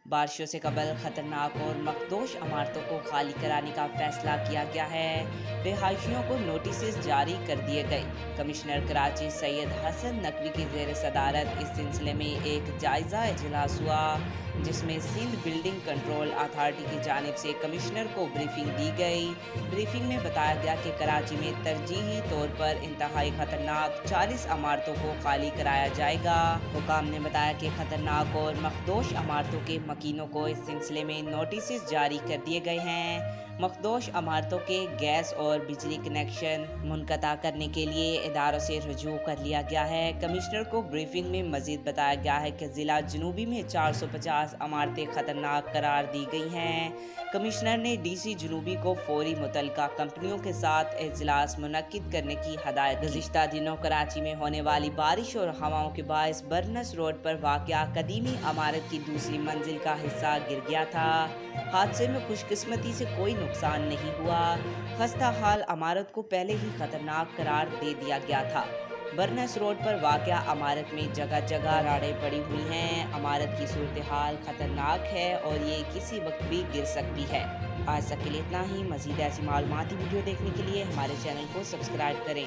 بارشوں سے قبل خطرناک اور مخدوش عمارتوں کو خالی کرانے کا فیصلہ کیا گیا ہے۔ رہائشیوں کو نوٹسز جاری کر دیے گئے۔ کمشنر کراچی سید حسن نقوی کی زیر صدارت اس سلسلے میں ایک جائزہ اجلاس ہوا، جس میں سندھ بلڈنگ کنٹرول اتھارٹی کی جانب سے کمشنر کو بریفنگ دی گئی۔ بریفنگ میں بتایا گیا کہ کراچی میں ترجیحی طور پر انتہائی خطرناک 40 عمارتوں کو خالی کرایا جائے گا۔ حکام نے بتایا کہ خطرناک اور مخدوش عمارتوں کے مکینوں کو اس سلسلے میں نوٹسز جاری کر دیے گئے ہیں۔ مخدوش عمارتوں کے گیس اور بجلی کنیکشن منقطع کرنے کے لیے اداروں سے رجوع کر لیا گیا ہے۔ کمشنر کو بریفنگ میں مزید بتایا گیا ہے کہ ضلع جنوبی میں 450 عمارتیں خطرناک قرار دی گئی ہیں۔ کمشنر نے ڈی سی جنوبی کو فوری متعلقہ کمپنیوں کے ساتھ اجلاس منعقد کرنے کی ہدایت کی۔ گزشتہ دنوں کراچی میں ہونے والی بارش اور ہواؤں کے باعث برنس روڈ پر واقع قدیمی عمارت کی دوسری منزل کا حصہ گر گیا تھا۔ حادثے میں خوش قسمتی سے کوئی نقصان نہیں ہوا۔ خستہ حال عمارت کو پہلے ہی خطرناک قرار دے دیا گیا تھا۔ برنس روڈ پر واقع عمارت میں جگہ جگہ راڑیں پڑی ہوئی ہیں۔ عمارت کی صورتحال خطرناک ہے اور یہ کسی وقت بھی گر سکتی ہے۔ آج تک کے لیے اتنا ہی۔ مزید ایسی معلوماتی ویڈیو دیکھنے کے لیے ہمارے چینل کو سبسکرائب کریں۔